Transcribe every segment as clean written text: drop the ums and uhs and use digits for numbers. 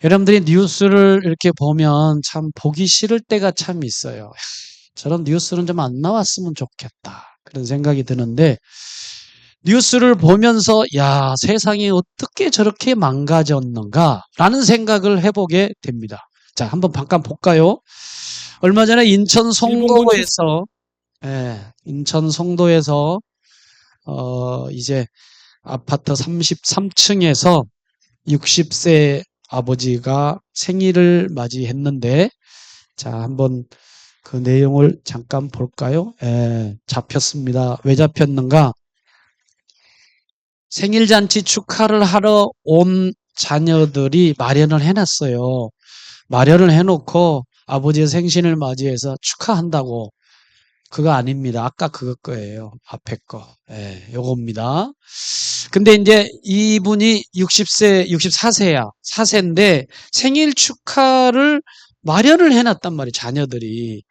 여러분들이 뉴스를 이렇게 보면 참 보기 싫을 때가 참 있어요. 저런 뉴스는 좀 안 나왔으면 좋겠다. 그런 생각이 드는데, 뉴스를 보면서, 야, 세상이 어떻게 저렇게 망가졌는가? 라는 생각을 해보게 됩니다. 자, 한번 잠깐 볼까요? 얼마 전에 인천 송도에서, 인천 송도에서, 이제 아파트 33층에서 60세 아버지가 생일을 맞이했는데, 자, 한번 그 내용을 잠깐 볼까요? 잡혔습니다. 왜 잡혔는가? 생일잔치 축하를 하러 온 자녀들이 마련을 해놨어요. 마련을 해놓고 아버지의 생신을 맞이해서 축하한다고. 그거 아닙니다. 아까 그거 거예요. 앞에 거. 요겁니다. 근데 이제 이분이 60세, 64세야. 4세인데 생일 축하를 마련을 해놨단 말이에요. 자녀들이.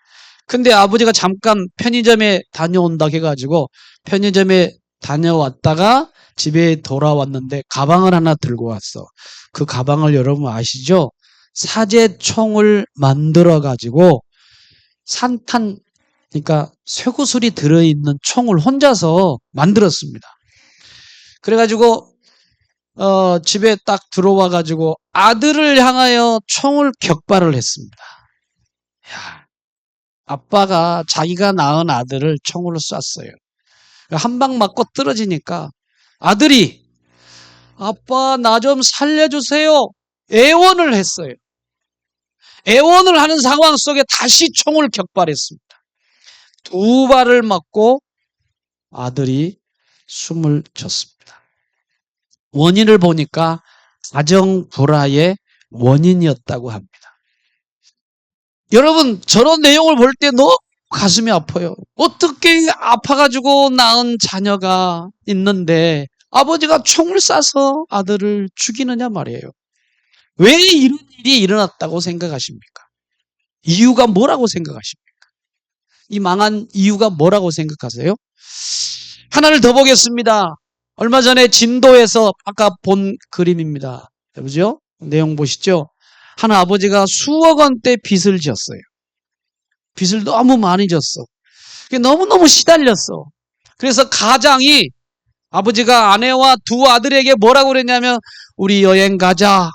근데 아버지가 잠깐 편의점에 다녀온다 해가지고 편의점에 다녀왔다가 집에 돌아왔는데 가방을 하나 들고 왔어. 그 가방을 여러분 아시죠? 사제총을 만들어가지고 산탄, 그러니까 쇠구슬이 들어있는 총을 혼자서 만들었습니다. 그래가지고 집에 딱 들어와가지고 아들을 향하여 총을 격발을 했습니다. 야, 아빠가 자기가 낳은 아들을 총으로 쐈어요. 한 방 맞고 떨어지니까 아들이 아빠 나 좀 살려주세요. 애원을 했어요. 애원을 하는 상황 속에 다시 총을 격발했습니다. 두 발을 맞고 아들이 숨을 졌습니다. 원인을 보니까 가정 불화의 원인이었다고 합니다. 여러분 저런 내용을 볼 때 너무 가슴이 아파요. 어떻게 아파가지고 낳은 자녀가 있는데 아버지가 총을 쏴서 아들을 죽이느냐 말이에요. 왜 이런 일이 일어났다고 생각하십니까? 이유가 뭐라고 생각하십니까? 이 망한 이유가 뭐라고 생각하세요? 하나를 더 보겠습니다. 얼마 전에 진도에서 아까 본 그림입니다. 보죠? 내용 보시죠? 한 아버지가 수억 원대 빚을 졌어요. 빚을 너무 많이 졌어. 너무너무 시달렸어. 그래서 가장이 아버지가 아내와 두 아들에게 뭐라고 그랬냐면 우리 여행 가자.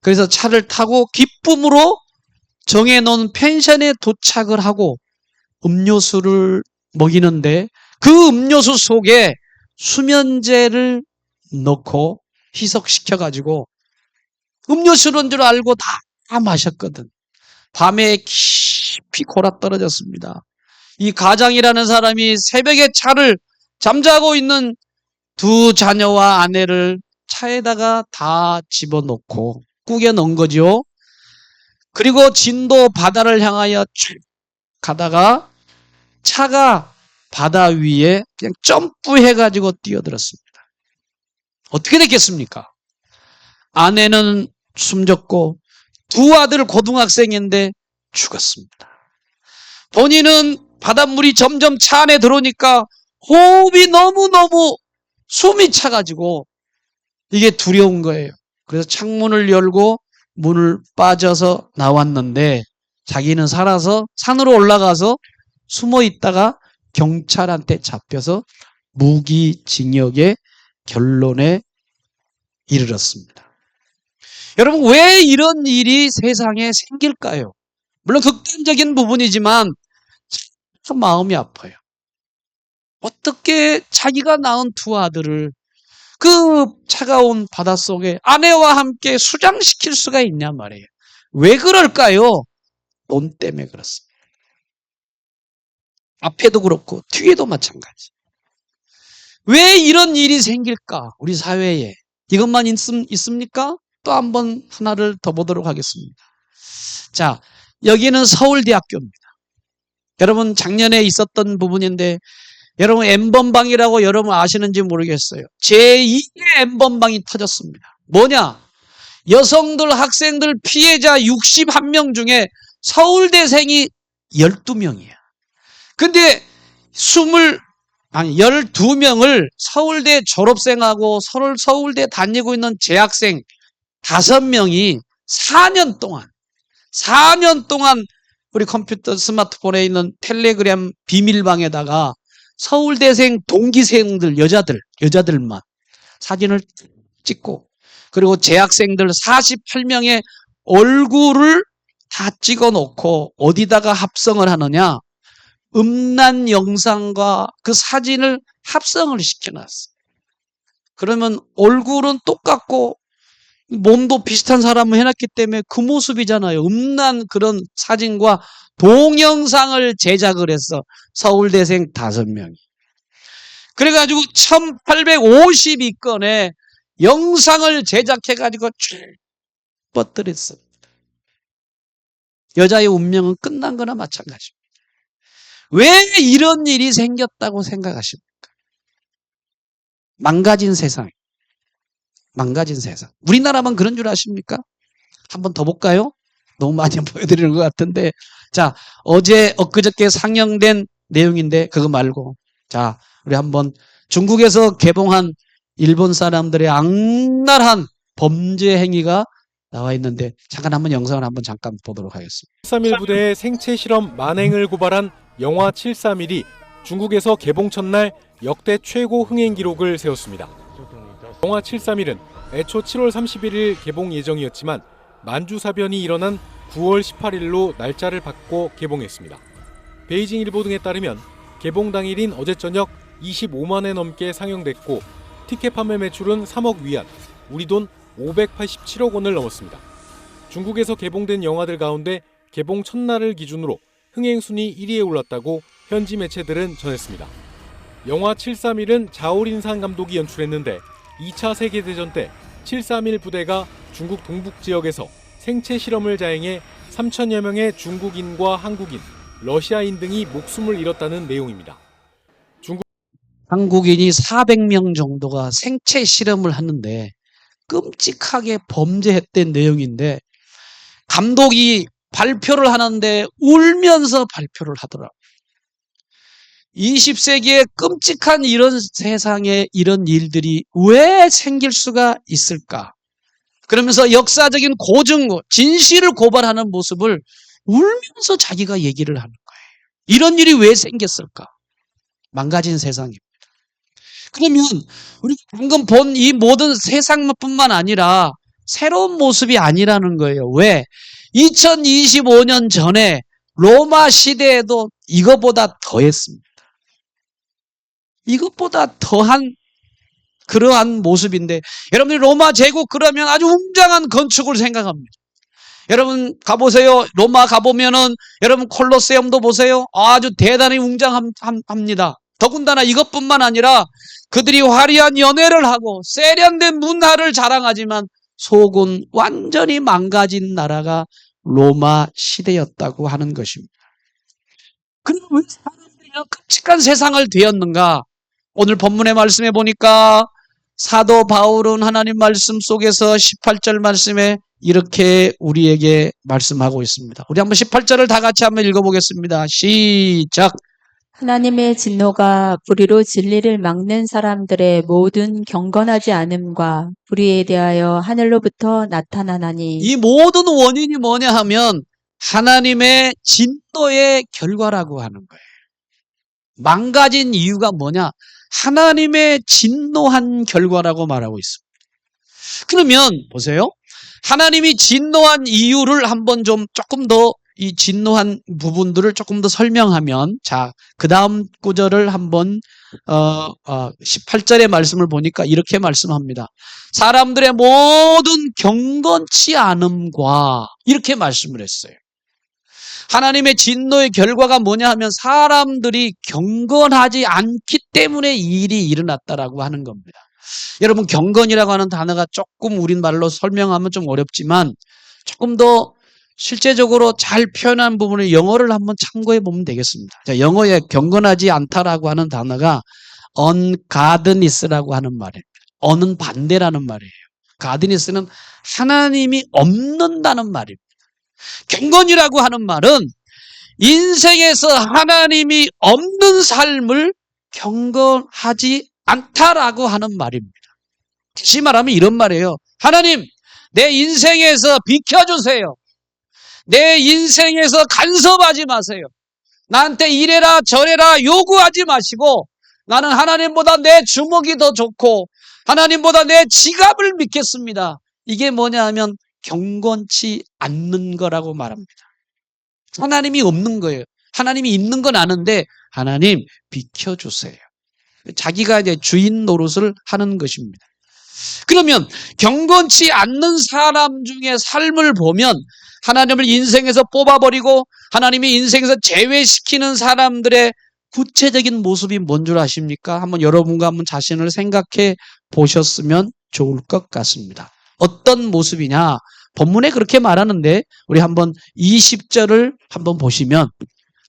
그래서 차를 타고 기쁨으로 정해놓은 펜션에 도착을 하고 음료수를 먹이는데 그 음료수 속에 수면제를 넣고 희석시켜가지고 음료수인 줄 알고 다 마셨거든. 밤에 깊이 골아 떨어졌습니다. 이 가장이라는 사람이 새벽에 차를 잠자고 있는 두 자녀와 아내를 차에다가 다 집어넣고 꾸겨 넣은 거죠. 그리고 진도 바다를 향하여 쭉 가다가 차가 바다 위에 그냥 점프해가지고 뛰어들었습니다. 어떻게 됐겠습니까? 아내는 숨졌고 두 아들 고등학생인데 죽었습니다. 본인은 바닷물이 점점 차 안에 들어오니까 호흡이 너무너무 숨이 차가지고 이게 두려운 거예요. 그래서 창문을 열고 문을 빠져서 나왔는데 자기는 살아서 산으로 올라가서 숨어 있다가 경찰한테 잡혀서 무기징역의 결론에 이르렀습니다. 여러분 왜 이런 일이 세상에 생길까요? 물론 극단적인 부분이지만 참 마음이 아파요. 어떻게 자기가 낳은 두 아들을 그 차가운 바닷속에 아내와 함께 수장시킬 수가 있냐 말이에요. 왜 그럴까요? 돈 때문에 그렇습니다. 앞에도 그렇고 뒤에도 마찬가지. 왜 이런 일이 생길까? 우리 사회에. 이것만 있습니까? 또 한번 하나를 더 보도록 하겠습니다. 자, 여기는 서울대학교입니다. 여러분 작년에 있었던 부분인데 여러분 N번방이라고 여러분 아시는지 모르겠어요. 제2의 N번방이 터졌습니다. 뭐냐? 여성들, 학생들 피해자 61명 중에 서울대생이 12명이야. 근데 12명을 서울대 졸업생하고 서울대 다니고 있는 재학생 5명이 4년 동안 우리 컴퓨터 스마트폰에 있는 텔레그램 비밀방에다가 서울대생 동기생들 여자들만 사진을 찍고 그리고 재학생들 48명의 얼굴을 다 찍어 놓고 어디다가 합성을 하느냐? 음란 영상과 그 사진을 합성을 시켜놨어. 그러면 얼굴은 똑같고 몸도 비슷한 사람을 해놨기 때문에 그 모습이잖아요. 음란 그런 사진과 동영상을 제작을 했어. 서울대생 5명이. 그래가지고 1852건의 영상을 제작해가지고 쭉 뻗들었어. 여자의 운명은 끝난 거나 마찬가지입니다. 왜 이런 일이 생겼다고 생각하십니까? 망가진 세상. 우리나라만 그런 줄 아십니까? 한 번 더 볼까요? 너무 많이 보여드리는 것 같은데. 자, 엊그저께 상영된 내용인데 그거 말고. 자, 우리 한번 중국에서 개봉한 일본 사람들의 악랄한 범죄 행위가 나와 있는데 잠깐 한번 영상을 한번 잠깐 보도록 하겠습니다. 731 부대의 생체 실험 만행을 고발한 영화 731이 중국에서 개봉 첫날 역대 최고 흥행 기록을 세웠습니다. 영화 731은 애초 7월 31일 개봉 예정이었지만 만주사변이 일어난 9월 18일로 날짜를 바꿔 개봉했습니다. 베이징 일보 등에 따르면 개봉 당일인 어제 저녁 25만 회 넘게 상영됐고 티켓 판매 매출은 3억 위안, 우리 돈 587억 원을 넘었습니다. 중국에서 개봉된 영화들 가운데 개봉 첫날을 기준으로 흥행 순위 1위에 올랐다고 현지 매체들은 전했습니다. 영화 731은 자오린산 감독이 연출했는데 2차 세계대전 때 731 부대가 중국 동북 지역에서 생체 실험을 자행해 3천여 명의 중국인과 한국인, 러시아인 등이 목숨을 잃었다는 내용입니다. 한국인이 400명 정도가 생체 실험을 하는데 끔찍하게 범죄했던 내용인데 감독이 발표를 하는데 울면서 발표를 하더라고요. 20세기에 끔찍한 이런 세상에 이런 일들이 왜 생길 수가 있을까? 그러면서 역사적인 고증, 진실을 고발하는 모습을 울면서 자기가 얘기를 하는 거예요. 이런 일이 왜 생겼을까? 망가진 세상입니다. 그러면 우리가 방금 본 이 모든 세상뿐만 아니라 새로운 모습이 아니라는 거예요. 왜? 2025년 전에 로마 시대에도 이것보다 더했습니다. 이것보다 더한 그러한 모습인데 여러분들이 로마 제국 그러면 아주 웅장한 건축을 생각합니다. 여러분 가보세요. 로마 가보면은 여러분 콜로세움도 보세요. 아주 대단히 웅장합니다. 더군다나 이것뿐만 아니라 그들이 화려한 연회를 하고 세련된 문화를 자랑하지만 속은 완전히 망가진 나라가 로마 시대였다고 하는 것입니다. 그럼 왜 사람들이 이런 끔찍한 세상을 되었는가? 오늘 본문의 말씀에 보니까 사도 바울은 하나님 말씀 속에서 18절 말씀에 이렇게 우리에게 말씀하고 있습니다. 우리 한번 18절을 다 같이 한번 읽어보겠습니다. 시작. 하나님의 진노가 불의로 진리를 막는 사람들의 모든 경건하지 않음과 불의에 대하여 하늘로부터 나타나나니. 이 모든 원인이 뭐냐 하면 하나님의 진노의 결과라고 하는 거예요. 망가진 이유가 뭐냐? 하나님의 진노한 결과라고 말하고 있습니다. 그러면 보세요. 하나님이 진노한 이유를 한번 좀 조금 더 이 진노한 부분들을 조금 더 설명하면 자, 그 다음 구절을 한번 18절의 말씀을 보니까 이렇게 말씀합니다. 사람들의 모든 경건치 않음과 이렇게 말씀을 했어요. 하나님의 진노의 결과가 뭐냐 하면 사람들이 경건하지 않기 때문에 이 일이 일어났다라고 하는 겁니다. 여러분 경건이라고 하는 단어가 조금 우리말로 설명하면 좀 어렵지만 조금 더 실제적으로 잘 표현한 부분을 영어를 한번 참고해 보면 되겠습니다. 자, 영어에 경건하지 않다라고 하는 단어가 ungodliness라고 하는 말이에요. 어는 반대라는 말이에요. godliness는 하나님이 없는다는 말입니다. 경건이라고 하는 말은 인생에서 하나님이 없는 삶을 경건하지 않다라고 하는 말입니다. 다시 말하면 이런 말이에요. 하나님, 내 인생에서 비켜주세요. 내 인생에서 간섭하지 마세요. 나한테 이래라 저래라 요구하지 마시고 나는 하나님보다 내 주먹이 더 좋고 하나님보다 내 지갑을 믿겠습니다. 이게 뭐냐 하면 경건치 않는 거라고 말합니다. 하나님이 없는 거예요. 하나님이 있는 건 아는데 하나님 비켜주세요. 자기가 이제 주인 노릇을 하는 것입니다. 그러면 경건치 않는 사람 중에 삶을 보면 하나님을 인생에서 뽑아버리고 하나님이 인생에서 제외시키는 사람들의 구체적인 모습이 뭔 줄 아십니까? 한번 여러분과 한번 자신을 생각해 보셨으면 좋을 것 같습니다. 어떤 모습이냐? 본문에 그렇게 말하는데 우리 한번 20절을 한번 보시면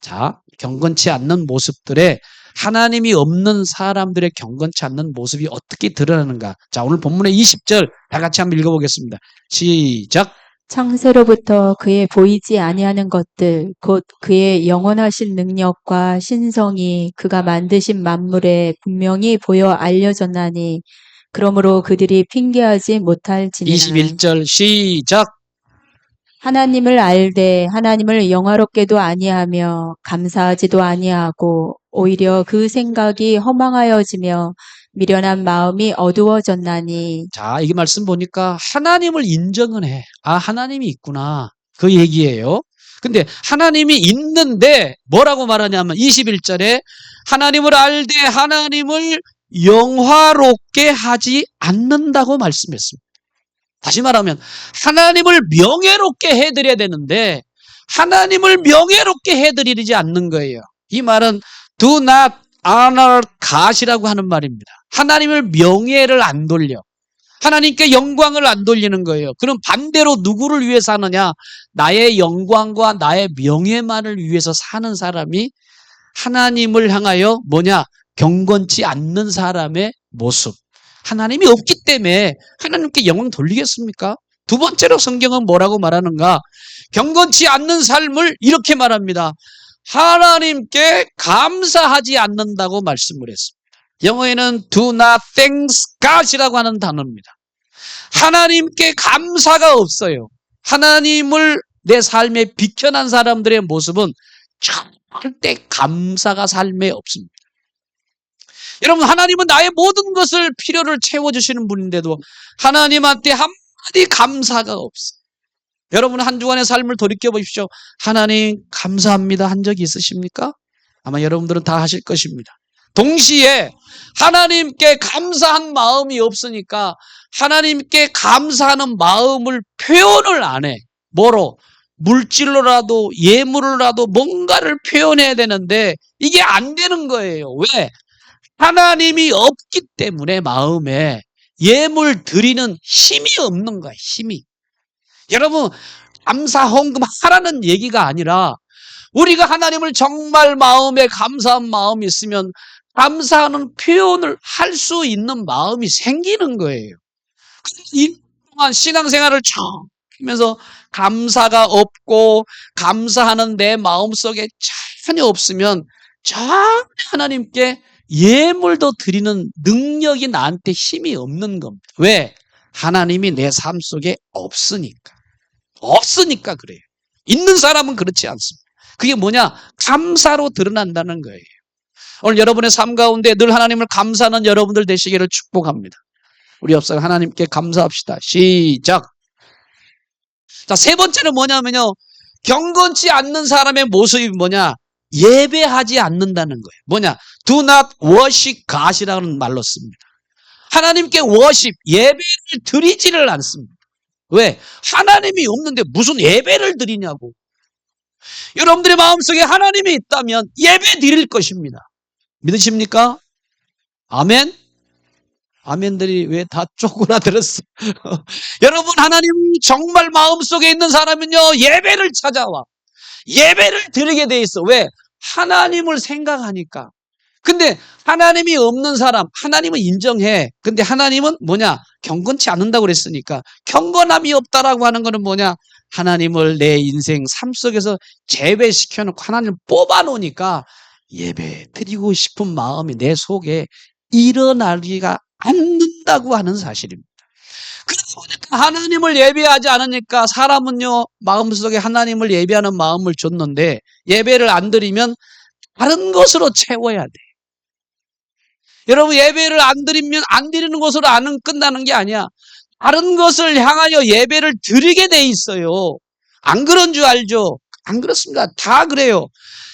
자, 경건치 않는 모습들에 하나님이 없는 사람들의 경건치 않는 모습이 어떻게 드러나는가? 자, 오늘 본문의 20절 다 같이 한번 읽어보겠습니다. 시작. 창세로부터 그의 보이지 아니하는 것들 곧 그의 영원하신 능력과 신성이 그가 만드신 만물에 분명히 보여 알려졌나니 그러므로 그들이 핑계하지 못할지니라. 21절 시작. 하나님을 알되 하나님을 영화롭게도 아니하며 감사하지도 아니하고 오히려 그 생각이 허망하여지며 미련한 마음이 어두워졌나니. 자, 이 말씀 보니까 하나님을 인정은 해. 아, 하나님이 있구나. 그 얘기예요. 근데 하나님이 있는데 뭐라고 말하냐면 21절에 하나님을 알되 하나님을 영화롭게 하지 않는다고 말씀했습니다. 다시 말하면 하나님을 명예롭게 해드려야 되는데 하나님을 명예롭게 해드리지 않는 거예요. 이 말은 do not honor God이라고 하는 말입니다. 하나님을 명예를 안 돌려. 하나님께 영광을 안 돌리는 거예요. 그럼 반대로 누구를 위해서 하느냐? 나의 영광과 나의 명예만을 위해서 사는 사람이 하나님을 향하여 뭐냐? 경건치 않는 사람의 모습. 하나님이 없기 때문에 하나님께 영광 돌리겠습니까? 두 번째로 성경은 뭐라고 말하는가? 경건치 않는 삶을 이렇게 말합니다. 하나님께 감사하지 않는다고 말씀을 했습니다. 영어에는 do not thank God이라고 하는 단어입니다. 하나님께 감사가 없어요. 하나님을 내 삶에 비켜난 사람들의 모습은 절대 감사가 삶에 없습니다. 여러분, 하나님은 나의 모든 것을 필요를 채워주시는 분인데도 하나님한테 한마디 감사가 없어요. 여러분, 한 주간의 삶을 돌이켜보십시오. 하나님 감사합니다 한 적이 있으십니까? 아마 여러분들은 다 하실 것입니다. 동시에 하나님께 감사한 마음이 없으니까 하나님께 감사하는 마음을 표현을 안 해. 뭐로? 물질로라도 예물로라도 뭔가를 표현해야 되는데 이게 안 되는 거예요. 왜? 하나님이 없기 때문에 마음에 예물 드리는 힘이 없는 거야. 힘이. 여러분, 감사 헌금 하라는 얘기가 아니라 우리가 하나님을 정말 마음에 감사한 마음이 있으면 감사하는 표현을 할 수 있는 마음이 생기는 거예요. 이 동안 신앙생활을 쭉 하면서 감사가 없고 감사하는 내 마음속에 전혀 없으면 전혀 하나님께 예물도 드리는 능력이 나한테 힘이 없는 겁니다. 왜? 하나님이 내 삶 속에 없으니까. 없으니까 그래요. 있는 사람은 그렇지 않습니다. 그게 뭐냐? 감사로 드러난다는 거예요. 오늘 여러분의 삶 가운데 늘 하나님을 감사하는 여러분들 되시기를 축복합니다. 우리 옆사람 하나님께 감사합시다. 시작. 자, 세 번째는 뭐냐면요. 경건치 않는 사람의 모습이 뭐냐? 예배하지 않는다는 거예요. 뭐냐? Do not worship God이라는 말로 씁니다. 하나님께 worship, 예배를 드리지를 않습니다. 왜? 하나님이 없는데 무슨 예배를 드리냐고. 여러분들의 마음속에 하나님이 있다면 예배 드릴 것입니다. 믿으십니까? 아멘? 아멘들이 왜 다 쪼그라들었어? 여러분, 하나님 정말 마음속에 있는 사람은요, 예배를 찾아와. 예배를 드리게 돼 있어. 왜? 하나님을 생각하니까. 근데 하나님이 없는 사람, 하나님은 인정해. 근데 하나님은 뭐냐? 경건치 않는다고 그랬으니까. 경건함이 없다라고 하는 거는 뭐냐? 하나님을 내 인생 삶 속에서 제외시켜놓고 하나님을 뽑아놓으니까 예배 드리고 싶은 마음이 내 속에 일어나기가 않는다고 하는 사실입니다. 그러다 보니까 하나님을 예배하지 않으니까 사람은요, 마음속에 하나님을 예배하는 마음을 줬는데 예배를 안 드리면 다른 것으로 채워야 돼. 여러분, 예배를 안 드리면 안 드리는 것으로 안 끝나는 게 아니야. 다른 것을 향하여 예배를 드리게 돼 있어요. 안 그런 줄 알죠? 안 그렇습니다. 다 그래요.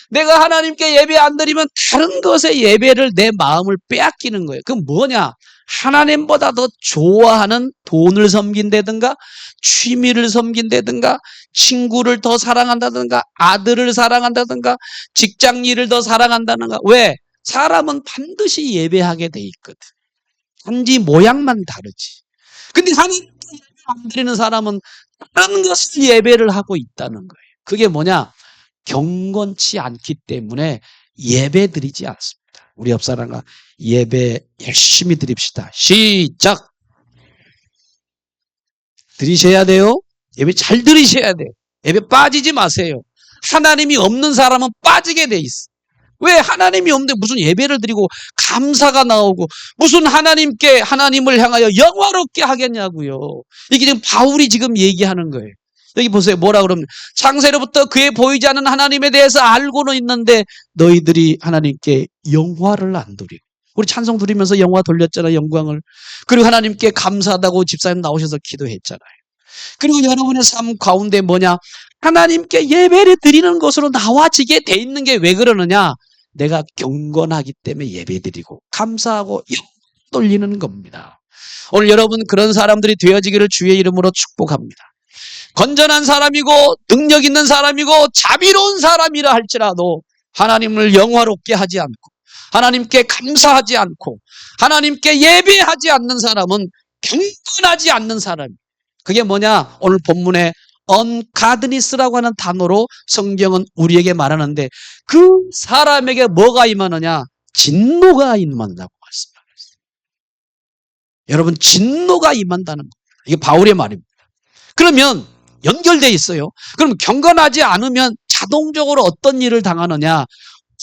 내가 하나님께 예배 안 드리면 다른 것에 예배를 내 마음을 빼앗기는 거예요. 그럼 뭐냐? 하나님보다 더 좋아하는 돈을 섬긴다든가 취미를 섬긴다든가 친구를 더 사랑한다든가 아들을 사랑한다든가 직장 일을 더 사랑한다든가. 왜? 사람은 반드시 예배하게 돼 있거든. 단지 모양만 다르지. 근데 하나님께 예배 안 드리는 사람은 다른 것을 예배를 하고 있다는 거예요. 그게 뭐냐? 경건치 않기 때문에 예배 드리지 않습니다. 우리 옆 사람과 예배 열심히 드립시다. 시작! 드리셔야 돼요. 예배 잘 드리셔야 돼요. 예배 빠지지 마세요. 하나님이 없는 사람은 빠지게 돼 있어. 왜? 하나님이 없는데 무슨 예배를 드리고 감사가 나오고 무슨 하나님을 향하여 영화롭게 하겠냐고요. 이게 지금 바울이 지금 얘기하는 거예요. 여기 보세요. 뭐라 그러면 창세로부터 그의 보이지 않는 하나님에 대해서 알고는 있는데 너희들이 하나님께 영화를 안 돌리고. 우리 찬송 드리면서 영화 돌렸잖아요. 영광을. 그리고 하나님께 감사하다고 집사님 나오셔서 기도했잖아요. 그리고 여러분의 삶 가운데 뭐냐? 하나님께 예배를 드리는 것으로 나와지게 돼 있는 게 왜 그러느냐? 내가 경건하기 때문에 예배드리고 감사하고 영광 돌리는 겁니다. 오늘 여러분 그런 사람들이 되어지기를 주의 이름으로 축복합니다. 건전한 사람이고 능력 있는 사람이고 자비로운 사람이라 할지라도 하나님을 영화롭게 하지 않고 하나님께 감사하지 않고 하나님께 예배하지 않는 사람은 경건하지 않는 사람이에요. 그게 뭐냐? 오늘 본문에 ungodliness라고 하는 단어로 성경은 우리에게 말하는데 그 사람에게 뭐가 임하느냐? 진노가 임한다고 말씀하셨어요. 여러분, 진노가 임한다는 겁니다. 이게 바울의 말입니다. 그러면 연결돼 있어요. 그럼 경건하지 않으면 자동적으로 어떤 일을 당하느냐?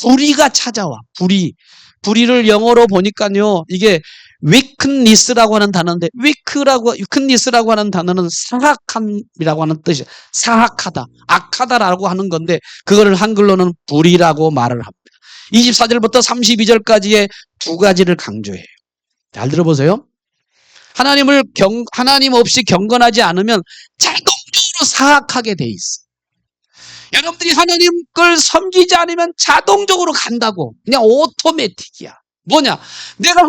불의가 찾아와. 불의를 영어로 보니까요. 이게 weakness라고 하는 단어인데 weakness라고 하는 단어는 사악함이라고 하는 뜻이에요. 사악하다, 악하다라고 하는 건데 그거를 한글로는 불의라고 말을 합니다. 24절부터 32절까지의 두 가지를 강조해요. 잘 들어보세요. 하나님 없이 경건하지 않으면 자동적으로 사악하게 돼 있어. 여러분들이 하나님 걸 섬기지 않으면 자동적으로 간다고. 그냥 오토매틱이야. 뭐냐? 내가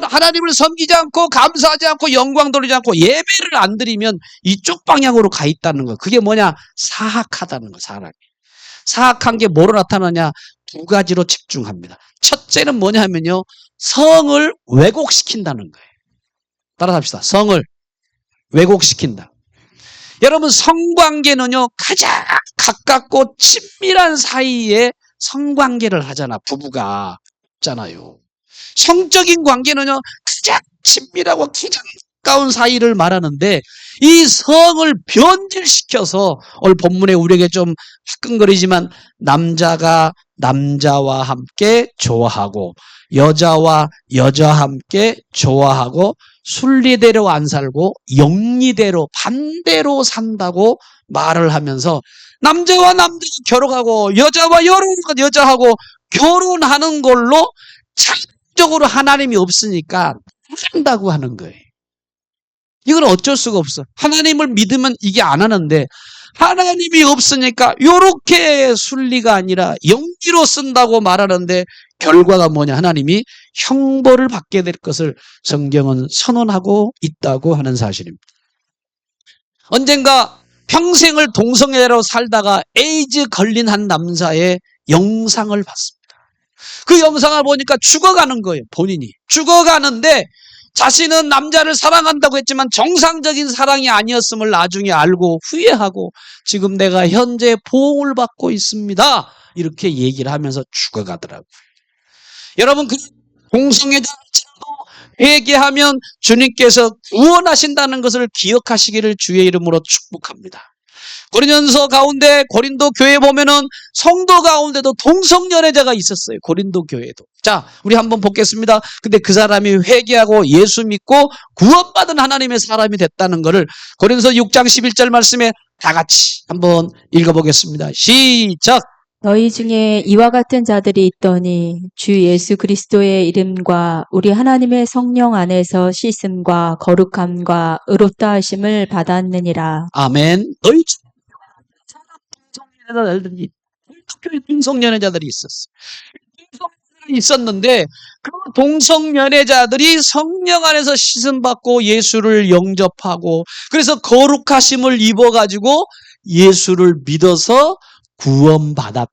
하나님을 섬기지 않고 감사하지 않고 영광 돌리지 않고 예배를 안 드리면 이쪽 방향으로 가 있다는 거. 그게 뭐냐? 사악하다는 거, 사람이. 사악한 게 뭐로 나타나냐? 두 가지로 집중합니다. 첫째는 뭐냐 하면요. 성을 왜곡시킨다는 거예요. 따라합시다. 성을 왜곡시킨다. 여러분, 성관계는요, 가장 가깝고 친밀한 사이에 성관계를 하잖아. 부부가 있잖아요. 성적인 관계는요, 가장 친밀하고 가장 가까운 사이를 말하는데 이 성을 변질시켜서 오늘 본문에 우리에게 좀 화끈거리지만 남자가 남자와 함께 좋아하고 여자와 여자와 함께 좋아하고 순리대로 안 살고 영리대로 반대로 산다고 말을 하면서 남자와 남자가 결혼하고 여자와 여자하고 결혼하는 걸로 자동적으로 하나님이 없으니까 한다고 하는 거예요. 이건 어쩔 수가 없어. 하나님을 믿으면 이게 안 하는데 하나님이 없으니까 이렇게 순리가 아니라 영리로 쓴다고 말하는데 결과가 뭐냐? 하나님이 형벌을 받게 될 것을 성경은 선언하고 있다고 하는 사실입니다. 언젠가 평생을 동성애로 살다가 에이즈 걸린 한 남자의 영상을 봤습니다. 그 영상을 보니까 죽어가는 거예요. 본인이 죽어가는데 자신은 남자를 사랑한다고 했지만 정상적인 사랑이 아니었음을 나중에 알고 후회하고 지금 내가 현재 보응을 받고 있습니다. 이렇게 얘기를 하면서 죽어가더라고요. 여러분, 그 동성애자도 회개하면 주님께서 구원하신다는 것을 기억하시기를 주의 이름으로 축복합니다. 고린도서 가운데 고린도 교회 보면은 성도 가운데도 동성연애자가 있었어요. 고린도 교회도. 자, 우리 한번 보겠습니다. 근데 그 사람이 회개하고 예수 믿고 구원받은 하나님의 사람이 됐다는 것을 고린도서 6장 11절 말씀에 다 같이 한번 읽어보겠습니다. 시작. 너희 중에 이와 같은 자들이 있더니 주 예수 그리스도의 이름과 우리 하나님의 성령 안에서 씻음과 거룩함과 의롭다 하심을 받았느니라. 아멘. 너희 동성연애자들이 동성연애자들이 있었어. 동성연애자들이 있었는데 그 동성연애자들이 성령 안에서 씻음 받고 예수를 영접하고 그래서 거룩하심을 입어가지고 예수를 믿어서 구원받았다.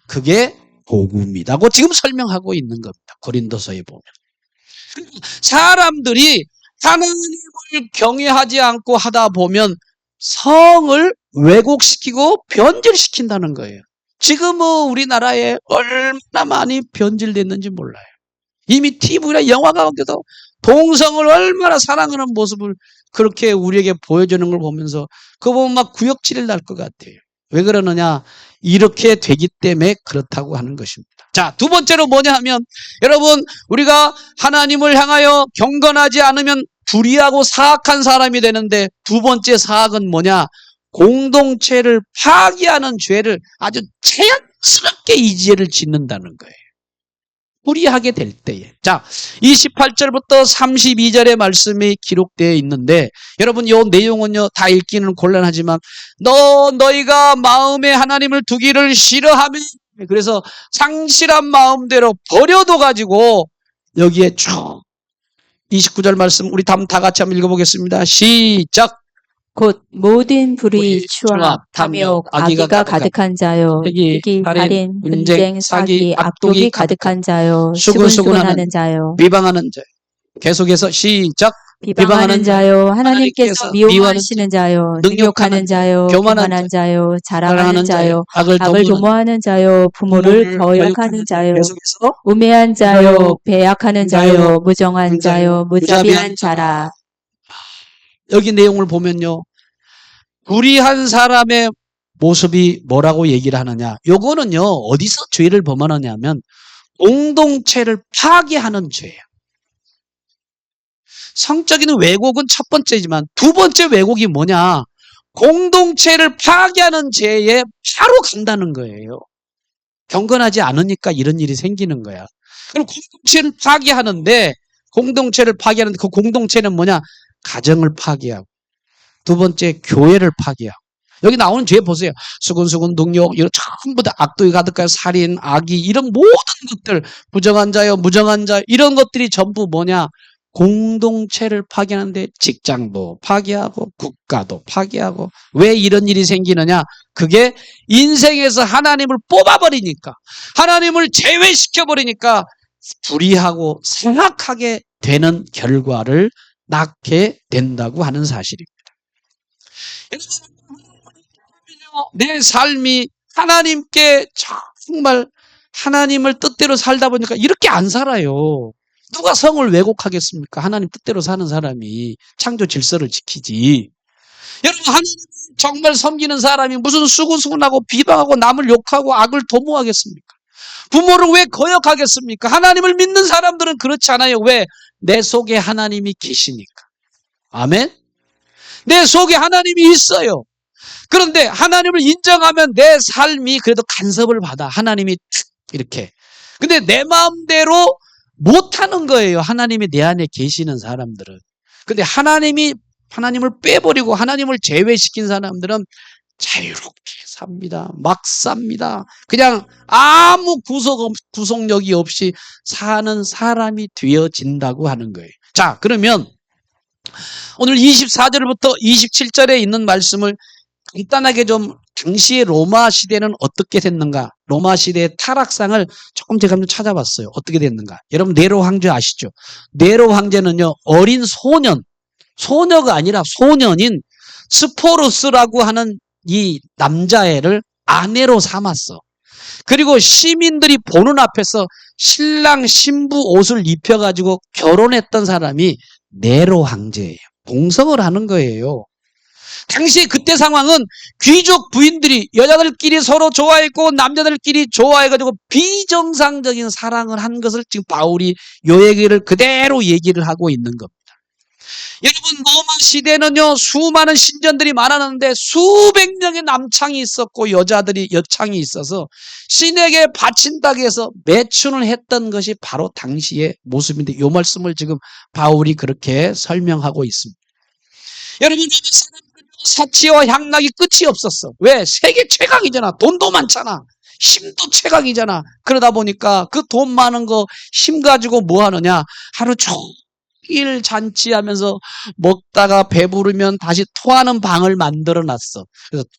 그게 복음이라고 지금 설명하고 있는 겁니다. 고린도서에 보면. 사람들이 하나님을 경외하지 않고 하다 보면 성을 왜곡시키고 변질시킨다는 거예요. 지금 우리나라에 얼마나 많이 변질됐는지 몰라요. 이미 TV나 영화 가운데도 동성을 얼마나 사랑하는 모습을 그렇게 우리에게 보여주는 걸 보면서 그거 보면 막 구역질을 날 것 같아요. 왜 그러느냐? 이렇게 되기 때문에 그렇다고 하는 것입니다. 자, 두 번째로 뭐냐 하면 여러분 우리가 하나님을 향하여 경건하지 않으면 불의하고 사악한 사람이 되는데 두 번째 사악은 뭐냐? 공동체를 파괴하는 죄를 아주 자연스럽게 이 죄를 짓는다는 거예요. 불의하게 될 때에. 자, 28절부터 32절의 말씀이 기록되어 있는데 여러분 이 내용은요 다 읽기는 곤란하지만 너희가 마음에 하나님을 두기를 싫어하며 그래서 상실한 마음대로 버려둬 가지고 여기에 쭉 29절 말씀 우리 다 같이 한번 읽어보겠습니다. 시작. 곧 모든 불의, 불의, 추악, 탐욕, 악의가 가득한 자요. 회기, 이기, 살인, 살인, 분쟁, 분쟁, 사기, 사기, 악독이 악독이 가득한 자요. 수근수근하는 수근수근하는 자요. 비방하는 자. 계속해서 시작. 비방하는 자요. 하나님께서 하나님께서 미워하시는 자요. 능욕하는 자요. 교만한 자요. 자랑하는 자요. 악을 악을 도모하는 도모하는 자요. 부모를 거역하는 자요. 계속해서 우매한 자요. 배약하는 자요. 자요. 무정한 자요. 무자비한 자라. 여기 내용을 보면요. 불의한 사람의 모습이 뭐라고 얘기를 하느냐. 요거는요. 어디서 죄를 범하느냐면 공동체를 파괴하는 죄예요. 성적인 왜곡은 첫 번째지만 두 번째 왜곡이 뭐냐. 공동체를 파괴하는 죄에 바로 간다는 거예요. 경건하지 않으니까 이런 일이 생기는 거야. 그럼 공동체를 파괴하는데 그 공동체는 뭐냐. 가정을 파괴하고 두 번째 교회를 파괴하고 여기 나오는 죄 보세요. 수근수근 능욕 이런 전부 다 악독이 가득한 살인, 악의 이런 모든 것들 부정한 자요, 무정한 자 이런 것들이 전부 뭐냐. 공동체를 파괴하는데 직장도 파괴하고 국가도 파괴하고 왜 이런 일이 생기느냐. 그게 인생에서 하나님을 뽑아버리니까 하나님을 제외시켜버리니까 불의하고 사악하게 되는 결과를 낳게 된다고 하는 사실입니다. 내 삶이 하나님께 정말 하나님을 뜻대로 살다 보니까 이렇게 안 살아요. 누가 성을 왜곡하겠습니까? 하나님 뜻대로 사는 사람이 창조 질서를 지키지. 여러분 하나님 정말 섬기는 사람이 무슨 수근수근하고 비방하고 남을 욕하고 악을 도모하겠습니까? 부모를 왜 거역하겠습니까? 하나님을 믿는 사람들은 그렇지 않아요. 왜? 내 속에 하나님이 계시니까. 아멘? 내 속에 하나님이 있어요. 그런데 하나님을 인정하면 내 삶이 그래도 간섭을 받아. 하나님이 이렇게. 근데 내 마음대로 못하는 거예요. 하나님이 내 안에 계시는 사람들은. 근데 하나님을 빼버리고 하나님을 제외시킨 사람들은 자유롭게 삽니다. 막 삽니다. 그냥 아무 구속력이 없이 사는 사람이 되어진다고 하는 거예요. 자, 그러면 오늘 24절부터 27절에 있는 말씀을 간단하게 좀 당시의 로마 시대는 어떻게 됐는가? 로마 시대의 타락상을 조금 제가 한번 찾아봤어요. 어떻게 됐는가? 여러분 네로 황제 아시죠? 네로 황제는요. 어린 소녀가 아니라 소년인 스포르스라고 하는 이 남자애를 아내로 삼았어. 그리고 시민들이 보는 앞에서 신랑 신부 옷을 입혀가지고 결혼했던 사람이 네로 황제예요. 동성을 하는 거예요. 당시 그때 상황은 귀족 부인들이 여자들끼리 서로 좋아했고 남자들끼리 좋아해가지고 비정상적인 사랑을 한 것을 지금 바울이 요 얘기를 그대로 얘기를 하고 있는 겁니다. 여러분, 로마 시대는요, 수많은 신전들이 많았는데 수백 명의 남창이 있었고 여창이 있어서 신에게 바친다고 해서 매춘을 했던 것이 바로 당시의 모습인데, 이 말씀을 지금 바울이 그렇게 설명하고 있습니다. 여러분, 로마 사람들은 사치와 향락이 끝이 없었어. 왜? 세계 최강이잖아. 돈도 많잖아. 힘도 최강이잖아. 그러다 보니까 그 돈 많은 거 힘 가지고 뭐 하느냐? 하루 종일 잔치하면서 먹다가 배부르면 다시 토하는 방을 만들어 놨어.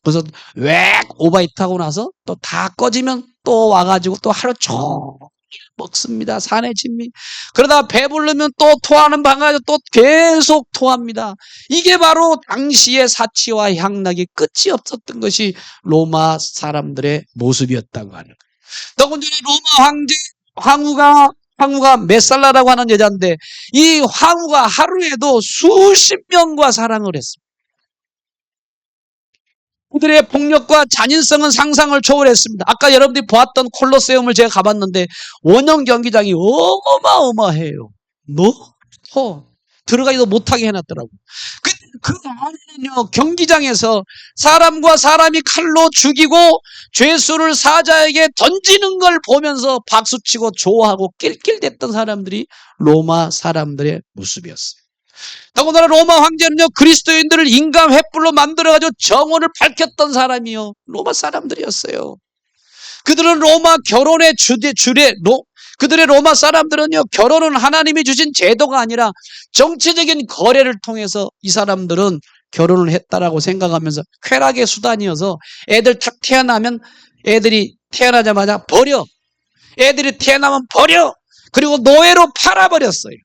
그래서 웩 오바이트 하고 나서 또 다 꺼지면 또 와가지고 또 하루 종일 먹습니다. 사내진미. 그러다 배부르면 또 토하는 방 가지고 또 계속 토합니다. 이게 바로 당시의 사치와 향락이 끝이 없었던 것이 로마 사람들의 모습이었다고 하는 거예요. 더군다나 로마 황후가 메살라라고 하는 여자인데, 이 황후가 하루에도 수십 명과 사랑을 했습니다. 그들의 폭력과 잔인성은 상상을 초월했습니다. 아까 여러분들이 보았던 콜로세움을 제가 가봤는데 원형 경기장이 어마어마해요. 너무 들어가기도 못하게 해놨더라고요. 그 안에는요, 경기장에서 사람과 사람이 칼로 죽이고 죄수를 사자에게 던지는 걸 보면서 박수치고 좋아하고 낄낄댔던 사람들이 로마 사람들의 모습이었어요. 더군다나 로마 황제는요, 그리스도인들을 인간 횃불로 만들어가지고 정오를 밝혔던 사람이요, 로마 사람들이었어요. 그들은 로마 결혼의 그들의 로마 사람들은요, 결혼은 하나님이 주신 제도가 아니라 정치적인 거래를 통해서 이 사람들은 결혼을 했다라고 생각하면서 쾌락의 수단이어서 애들 탁 태어나면 애들이 태어나자마자 버려. 애들이 태어나면 버려. 그리고 노예로 팔아버렸어요.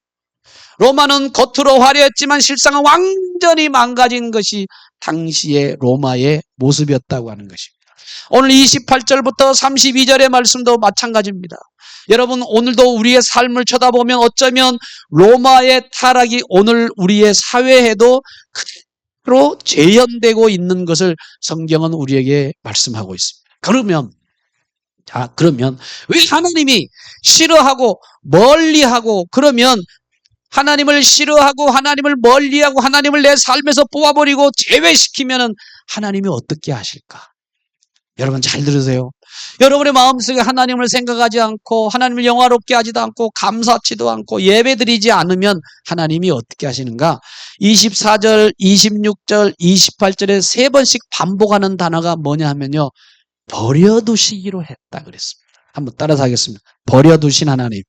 로마는 겉으로 화려했지만 실상은 완전히 망가진 것이 당시의 로마의 모습이었다고 하는 것입니다. 오늘 28절부터 32절의 말씀도 마찬가지입니다. 여러분, 오늘도 우리의 삶을 쳐다보면 어쩌면 로마의 타락이 오늘 우리의 사회에도 그대로 재현되고 있는 것을 성경은 우리에게 말씀하고 있습니다. 그러면 왜 하나님이 싫어하고 멀리하고, 그러면 하나님을 싫어하고 하나님을 멀리하고 하나님을 내 삶에서 뽑아버리고 제외시키면은 하나님이 어떻게 하실까? 여러분 잘 들으세요. 여러분의 마음속에 하나님을 생각하지 않고 하나님을 영화롭게 하지도 않고 감사치도 않고 예배드리지 않으면 하나님이 어떻게 하시는가? 24절, 26절, 28절에 세 번씩 반복하는 단어가 뭐냐 하면요, 버려두시기로 했다 그랬습니다. 한번 따라서 하겠습니다. 버려두신 하나님.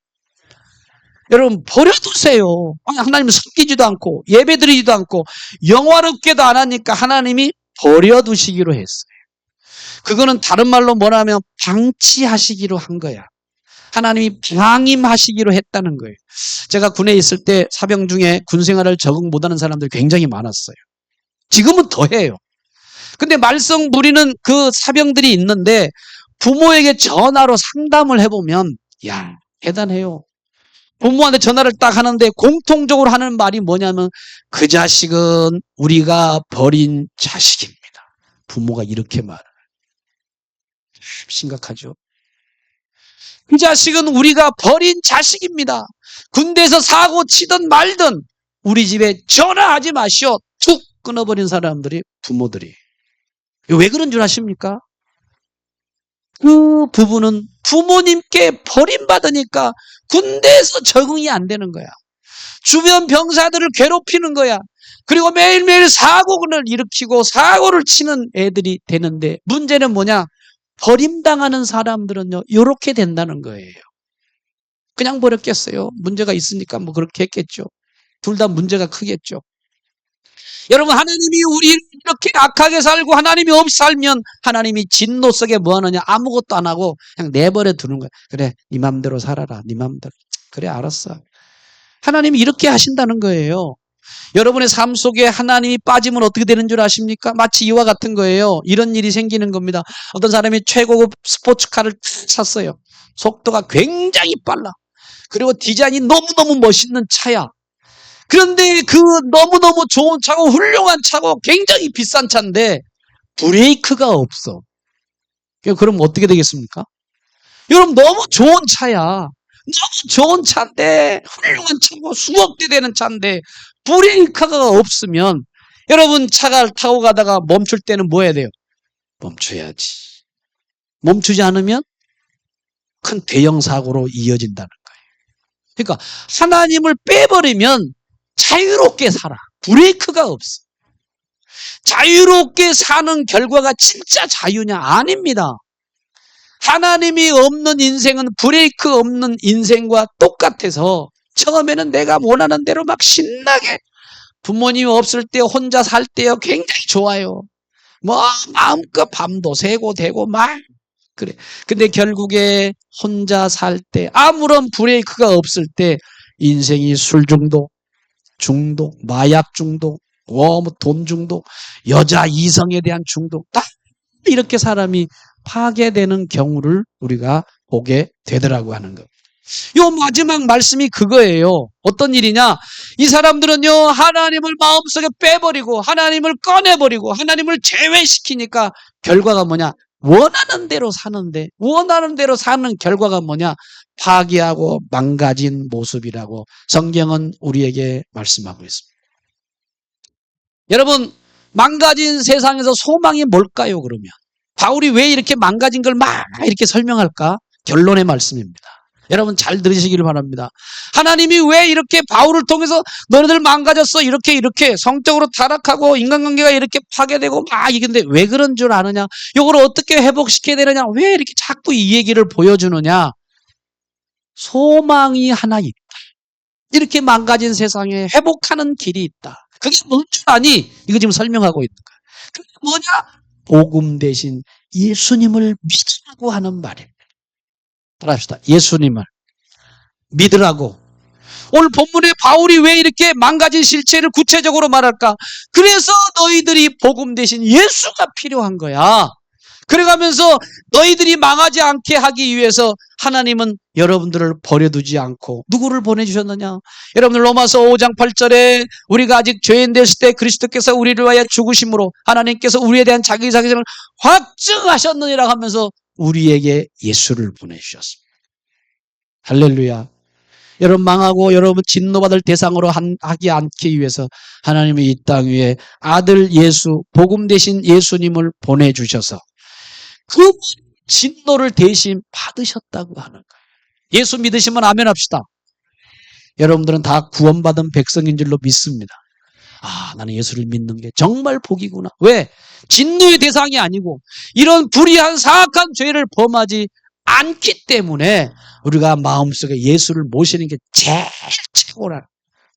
여러분 버려두세요. 하나님을 섬기지도 않고 예배드리지도 않고 영화롭게도 안 하니까 하나님이 버려두시기로 했어요. 그거는 다른 말로 뭐냐면 방치하시기로 한 거야. 하나님이 방임하시기로 했다는 거예요. 제가 군에 있을 때 사병 중에 군생활을 적응 못하는 사람들이 굉장히 많았어요. 지금은 더해요. 근데 말썽 부리는 그 사병들이 있는데 부모에게 전화로 상담을 해보면 야 대단해요. 부모한테 전화를 딱 하는데 공통적으로 하는 말이 뭐냐면 그 자식은 우리가 버린 자식입니다. 부모가 이렇게 말해요. 심각하죠. 그 자식은 우리가 버린 자식입니다. 군대에서 사고 치든 말든 우리 집에 전화하지 마시오. 툭 끊어버린 사람들이 부모들이. 왜 그런 줄 아십니까? 그 부부는 부모님께 버림받으니까 군대에서 적응이 안 되는 거야. 주변 병사들을 괴롭히는 거야. 그리고 매일매일 사고를 일으키고 사고를 치는 애들이 되는데, 문제는 뭐냐? 버림당하는 사람들은요, 이렇게 된다는 거예요. 그냥 버렸겠어요. 문제가 있으니까 뭐 그렇게 했겠죠. 둘 다 문제가 크겠죠. 여러분, 하나님이 우리를 이렇게 악하게 살고 하나님이 없이 살면 하나님이 진노 속에 뭐 하느냐? 아무것도 안 하고 그냥 내버려 두는 거야. 그래, 네 맘대로 살아라. 네 맘대로. 그래, 알았어. 하나님이 이렇게 하신다는 거예요. 여러분의 삶 속에 하나님이 빠지면 어떻게 되는 줄 아십니까? 마치 이와 같은 거예요. 이런 일이 생기는 겁니다. 어떤 사람이 최고급 스포츠카를 샀어요. 속도가 굉장히 빨라. 그리고 디자인이 너무너무 멋있는 차야. 그런데 그 너무너무 좋은 차고 훌륭한 차고 굉장히 비싼 차인데 브레이크가 없어. 그럼 어떻게 되겠습니까? 여러분 너무 좋은 차야. 너무 좋은 차인데 훌륭한 차고 수억 대 되는 차인데 브레이크가 없으면 여러분 차를 타고 가다가 멈출 때는 뭐 해야 돼요? 멈춰야지. 멈추지 않으면 큰 대형 사고로 이어진다는 거예요. 그러니까 하나님을 빼버리면 자유롭게 살아. 브레이크가 없어. 자유롭게 사는 결과가 진짜 자유냐? 아닙니다. 하나님이 없는 인생은 브레이크 없는 인생과 똑같아서 처음에는 내가 원하는 대로 막 신나게 부모님 없을 때 혼자 살 때요 굉장히 좋아요. 뭐 마음껏 밤도 새고 대고 막 그래. 근데 결국에 혼자 살 때 아무런 브레이크가 없을 때 인생이 술 중독, 중독, 마약 중독, 돈 중독, 여자 이성에 대한 중독 다 이렇게 사람이 파괴되는 경우를 우리가 보게 되더라고 하는 것. 요 마지막 말씀이 그거예요. 어떤 일이냐? 이 사람들은요, 하나님을 마음속에 빼버리고, 하나님을 꺼내버리고, 하나님을 제외시키니까 결과가 뭐냐? 원하는 대로 사는데, 원하는 대로 사는 결과가 뭐냐? 파괴하고 망가진 모습이라고 성경은 우리에게 말씀하고 있습니다. 여러분, 망가진 세상에서 소망이 뭘까요, 그러면? 바울이 왜 이렇게 망가진 걸 막 이렇게 설명할까? 결론의 말씀입니다. 여러분 잘 들으시기를 바랍니다. 하나님이 왜 이렇게 바울을 통해서 너네들 망가졌어 이렇게 성적으로 타락하고 인간관계가 이렇게 파괴되고 막 이건데 왜 그런 줄 아느냐? 이걸 어떻게 회복시켜야 되느냐? 왜 이렇게 자꾸 이 얘기를 보여주느냐? 소망이 하나 있다. 이렇게 망가진 세상에 회복하는 길이 있다. 그게 뭔 줄 아니? 이거 지금 설명하고 있는 거야. 그게 뭐냐? 복음 대신 예수님을 믿으라고 하는 말입니다. 따라합시다. 예수님을 믿으라고. 오늘 본문에 바울이 왜 이렇게 망가진 실체를 구체적으로 말할까? 그래서 너희들이 복음 대신 예수가 필요한 거야. 그래가면서 너희들이 망하지 않게 하기 위해서 하나님은 여러분들을 버려두지 않고 누구를 보내주셨느냐? 여러분들 로마서 5장 8절에 우리가 아직 죄인 됐을 때 그리스도께서 우리를 위하여 죽으심으로 하나님께서 우리에 대한 자기 자기를 확증하셨느니라 하면서 우리에게 예수를 보내주셨습니다. 할렐루야. 여러분 망하고 여러분 진노받을 대상으로 하지 않기 위해서 하나님이 이 땅 위에 아들 예수, 복음 대신 예수님을 보내주셔서 그 진노를 대신 받으셨다고 하는 거예요. 예수 믿으시면 아멘 합시다. 여러분들은 다 구원받은 백성인 줄로 믿습니다. 아, 나는 예수를 믿는 게 정말 복이구나. 왜? 진노의 대상이 아니고 이런 불의한 사악한 죄를 범하지 않기 때문에 우리가 마음속에 예수를 모시는 게 제일 최고라는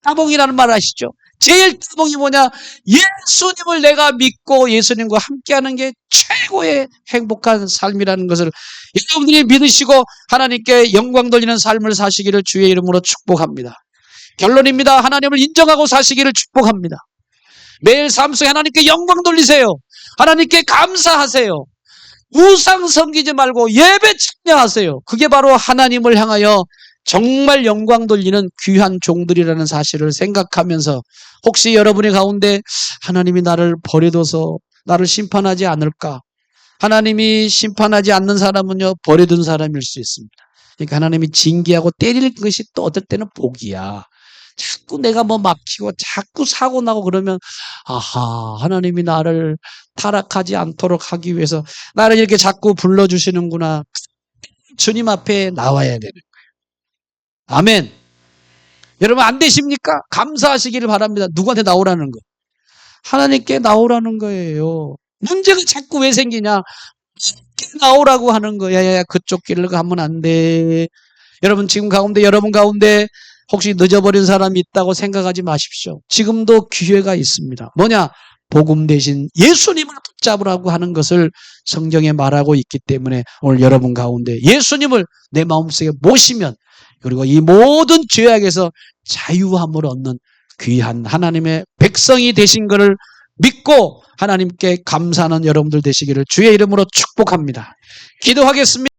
따봉이라는 말 아시죠? 제일 따봉이 뭐냐? 예수님을 내가 믿고 예수님과 함께하는 게 최고의 행복한 삶이라는 것을 여러분들이 믿으시고 하나님께 영광 돌리는 삶을 사시기를 주의 이름으로 축복합니다. 결론입니다. 하나님을 인정하고 사시기를 축복합니다. 매일 삶 속에 하나님께 영광 돌리세요. 하나님께 감사하세요. 우상 섬기지 말고 예배 참여하세요. 그게 바로 하나님을 향하여 정말 영광 돌리는 귀한 종들이라는 사실을 생각하면서 혹시 여러분의 가운데 하나님이 나를 버려둬서 나를 심판하지 않을까? 하나님이 심판하지 않는 사람은요 버려둔 사람일 수 있습니다. 그러니까 하나님이 징계하고 때릴 것이 또 어떨 때는 복이야. 자꾸 내가 뭐 막히고 자꾸 사고 나고 그러면 아하 하나님이 나를 타락하지 않도록 하기 위해서 나를 이렇게 자꾸 불러주시는구나. 주님 앞에 나와야 되는 거예요. 아멘. 여러분 안 되십니까? 감사하시기를 바랍니다. 누구한테 나오라는 거? 하나님께 나오라는 거예요. 문제가 자꾸 왜 생기냐? 나오라고 하는 거야. 야, 그쪽 길을 가면 안 돼. 여러분 지금 가운데 여러분 가운데 혹시 늦어버린 사람이 있다고 생각하지 마십시오. 지금도 기회가 있습니다. 뭐냐? 복음 대신 예수님을 붙잡으라고 하는 것을 성경에 말하고 있기 때문에 오늘 여러분 가운데 예수님을 내 마음속에 모시면 그리고 이 모든 죄악에서 자유함을 얻는 귀한 하나님의 백성이 되신 것을 믿고 하나님께 감사하는 여러분들 되시기를 주의 이름으로 축복합니다. 기도하겠습니다.